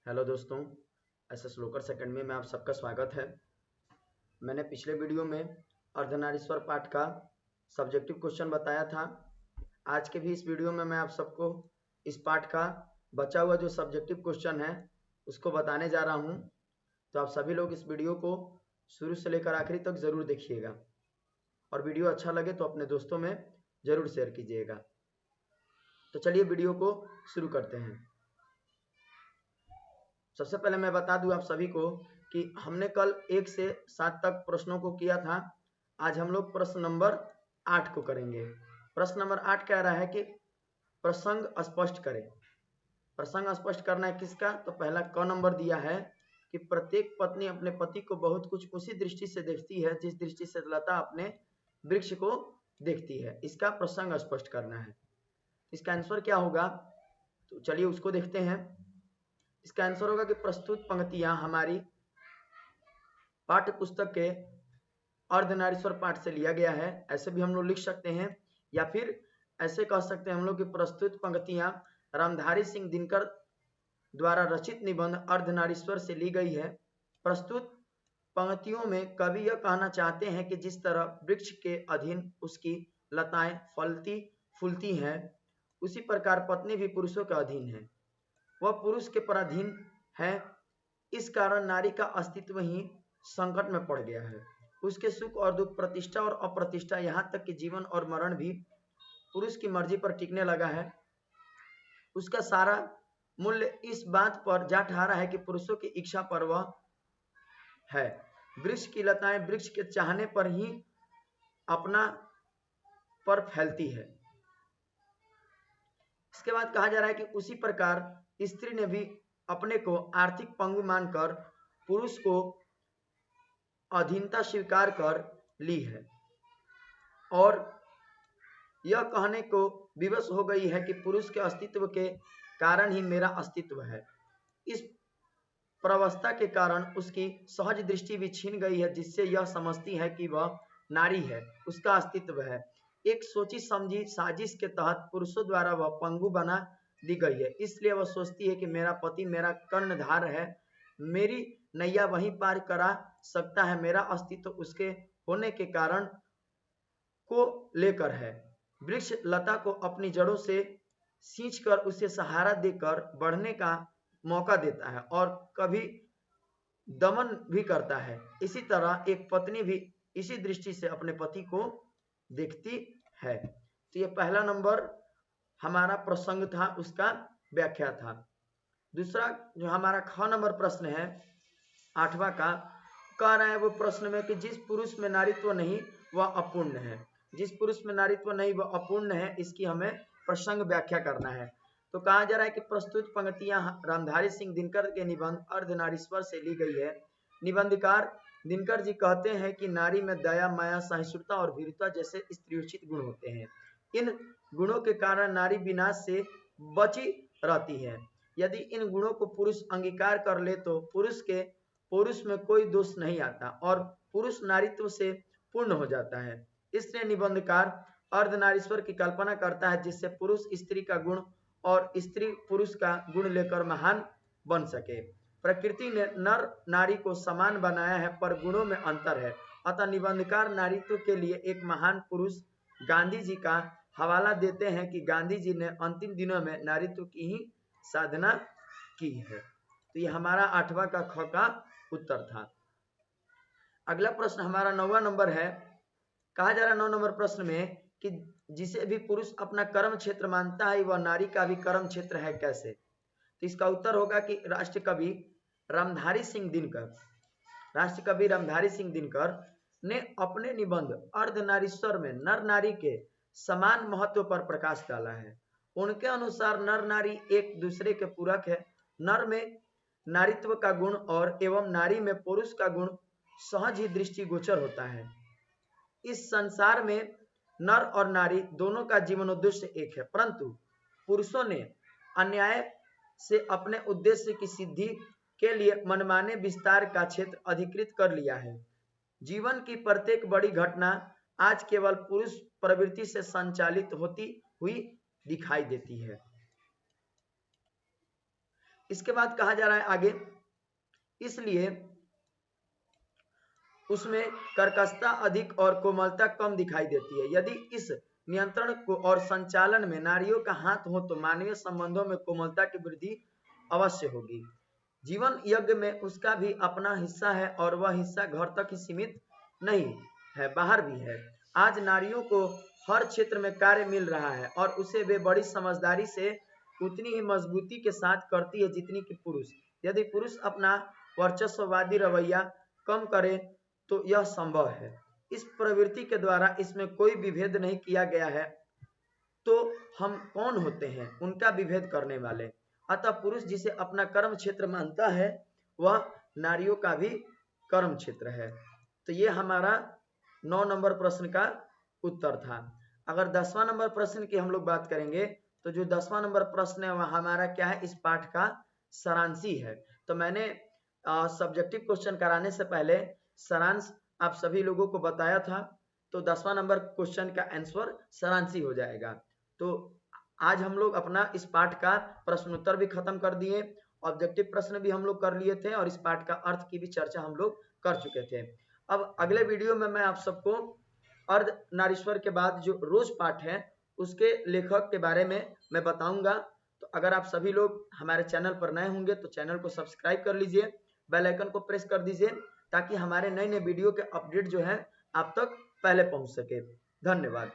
Hello दोस्तों, SS लोकर academy में आप सबका स्वागत है। मैंने पिछले वीडियो में अर्धनारीश्वर पाठ का सब्जेक्टिव क्वेश्चन बताया था। आज के भी इस वीडियो में मैं आप सबको इस पाठ का बचा हुआ जो सब्जेक्टिव क्वेश्चन है उसको बताने जा रहा हूं। तो आप सभी लोग इस वीडियो को शुरू से लेकर आखिरी तक ज़रूर देखिएगा और वीडियो अच्छा लगे तो अपने दोस्तों में ज़रूर शेयर कीजिएगा। तो चलिए वीडियो को शुरू करते हैं। सबसे पहले मैं बता दूं आप सभी को कि हमने कल 1 से 7 तक प्रश्नों को किया था। आज हम लोग प्रश्न नंबर 8 को करेंगे। प्रश्न नंबर 8 कह रहा है कि प्रसंग स्पष्ट करें। प्रसंग स्पष्ट करना है किसका? तो पहला क नंबर दिया है कि प्रत्येक पत्नी अपने पति को बहुत कुछ उसी दृष्टि से देखती है जिस दृष्टि से लता अपने वृक्ष को देखती है। इसका प्रसंग स्पष्ट करना है। इसका आंसर क्या होगा? तो चलिए उसको देखते हैं। इसका आंसर होगा कि प्रस्तुत पंक्तियां हमारी पाठ्य पुस्तक के अर्धनारीश्वर पाठ से लिया गया है। ऐसे भी हम लोग लिख सकते हैं या फिर ऐसे कह सकते हैं हम लोग कि प्रस्तुत पंक्तियां रामधारी सिंह दिनकर द्वारा रचित निबंध अर्धनारीश्वर से ली गई है। प्रस्तुत पंक्तियों में कवि यह कहना चाहते हैं कि जिस तरह वृक्ष के अधीन उसकी लताएं फलती फूलती हैं, उसी प्रकार पत्नी भी पुरुषों के अधीन है। वह पुरुष के पराधीन है। इस कारण नारी का अस्तित्व ही संकट में पड़ गया है। उसके सुख और दुख, प्रतिष्ठा और अप्रतिष्ठा, यहाँ तक कि जीवन और मरण भी पुरुष की मर्जी पर टिकने लगा है। उसका सारा मूल्य इस बात पर जा ठहरा है कि पुरुषों की इच्छा पर वह है। वृक्ष की लताएं वृक्ष के चाहने पर ही अपना पर फैलती है। इसके बाद कहा जा रहा है कि उसी प्रकार स्त्री ने भी अपने को आर्थिक पंगु मानकर पुरुष को अधीनता स्वीकार कर ली है और यह कहने को विवश हो गई है कि पुरुष के अस्तित्व के कारण ही मेरा अस्तित्व है। इस प्रवस्था के कारण उसकी सहज दृष्टि भी छीन गई है, जिससे यह समझती है कि वह नारी है, उसका अस्तित्व है। एक सोची समझी साजिश के तहत पुरुषों द्वारा वह पंगु बना दी गई है। इसलिए वह सोचती है कि मेरा पति मेरा कर्णधार है, मेरी नैया वहीं पार करा सकता है। मेरा अस्तित्व उसके होने के कारण को लेकर है। वृक्ष लता को अपनी जड़ों से सींचकर उसे सहारा देकर बढ़ने का मौका देता है और कभी दमन भी करता है। इसी तरह एक पत्नी भी इसी दृष्टि से अपने पति को देखती है। तो ये पहला नंबर हमारा प्रसंग था, उसका व्याख्या था। दूसरा जो हमारा ख नंबर प्रश्न है 8वां का, कह रहा है वो प्रश्न में कि जिस पुरुष में नारीत्व नहीं वह अपूर्ण है। जिस पुरुष में नारीत्व नहीं वह अपूर्ण है, इसकी हमें प्रसंग व्याख्या करना है। तो कहा जा रहा है कि प्रस्तुत पंक्तियां रामधारी सिंह दिनकर के निबंध अर्धनारीश्वर से ली गई है। निबंधकार दिनकर जी कहते हैं कि नारी में दया, माया, सहिष्णुता और वीरता जैसे स्त्रीयोचित गुण होते हैं। इन गुणों के कारण नारी विनाश से बची रहती है। यदि इन गुणों को पुरुष अंगीकार कर ले तो पुरुष में कोई दोष नहीं आता और पुरुष नारीत्व से पूर्ण हो जाता है। इसलिए निबंधकार अर्धनारीश्वर की कल्पना करता है जिससे पुरुष स्त्री का गुण और स्त्री पुरुष का गुण लेकर महान बन सके। प्रकृति ने नर नारी को समान बनाया है पर गुणों में अंतर है। अतः निबंधकार नारीत्व के लिए एक महान पुरुष गांधी जी का हवाला देते हैं कि गांधी जी ने अंतिम दिनों में नारीत्व की ही साधना की है। तो ये हमारा 8वां का ख का उत्तर था। अगला प्रश्न हमारा 9वां नंबर है। कहा जा रहा 9 नंबर प्रश्न में कि जिसे भी पुरुष अपना कर्म क्षेत्र मानता है वह नारी का भी कर्म क्षेत्र है, कैसे? तो इसका उत्तर होगा कि राष्ट्रकवि रामधारी सिंह दिनकर ने अपने निबंध अर्धनारीश्वर में नर नारी के समान महत्व पर प्रकाश डाला है। उनके अनुसार नर नारी एक दूसरे के पूरक है। नर में नारीत्व का गुण और एवं नारी में पुरुष का गुण सहज ही दृष्टिगोचर होता है। इस संसार में नर और नारी दोनों का जीवनोद्देश्य एक है, परंतु पुरुषों ने अन्याय से अपने उद्देश्य की सिद्धि के लिए मनमाने विस्तार का क्षेत्र अधिकृत कर लिया है। जीवन की प्रत्येक बड़ी घटना आज केवल पुरुष प्रवृत्ति से संचालित होती हुई दिखाई देती है। इसके बाद कहा जा रहा है आगे, इसलिए उसमें कर्कशता अधिक और कोमलता कम दिखाई देती है। यदि इस नियंत्रण को और संचालन में नारियों का हाथ हो तो मानवीय संबंधों में कोमलता की वृद्धि अवश्य होगी। जीवन यज्ञ में उसका भी अपना हिस्सा है और वह हिस्सा घर तक ही सीमित नहीं है, बाहर भी है। आज नारियों को हर क्षेत्र में कार्य मिल रहा है और उसे वे बड़ी समझदारी से उतनी ही मजबूती के साथ करती है जितनी कि पुरुष। यदि पुरुष अपना वर्चस्ववादी रवैया कम करे तो यह संभव है। इस प्रवृत्ति के द्वारा इसमें कोई विभेद नहीं किया गया है, तो हम कौन होते हैं उनका विभेद करने वाले। अतः पुरुष जिसे अपना कर्म क्षेत्र मानता है वह नारियों का भी कर्म क्षेत्र है। तो ये हमारा 9 नंबर प्रश्न का उत्तर था। अगर 10वां नंबर प्रश्न की हम लोग बात करेंगे तो जो 10वां नंबर प्रश्न है वह हमारा क्या है, इस पाठ का सारांशी है। तो मैंने सब्जेक्टिव क्वेश्चन कराने से पहले सारांश आप सभी लोगों को बताया था, तो 10वां नंबर क्वेश्चन का आंसर सारांशी हो जाएगा। तो आज हम लोग अपना इस पाठ का प्रश्न उत्तर भी खत्म कर दिए, ऑब्जेक्टिव प्रश्न भी हम लोग कर लिए थे और इस पाठ का अर्थ की भी चर्चा हम लोग कर चुके थे। अब अगले वीडियो में मैं आप सबको अर्ध नारीश्वर के बाद जो रोज पाठ है उसके लेखक के बारे में मैं बताऊंगा। तो अगर आप सभी लोग हमारे चैनल पर नए होंगे तो चैनल को सब्सक्राइब कर लीजिए, बेल आइकन को प्रेस कर दीजिए ताकि हमारे नए नए वीडियो के अपडेट जो है आप तक पहले पहुंच सके। धन्यवाद।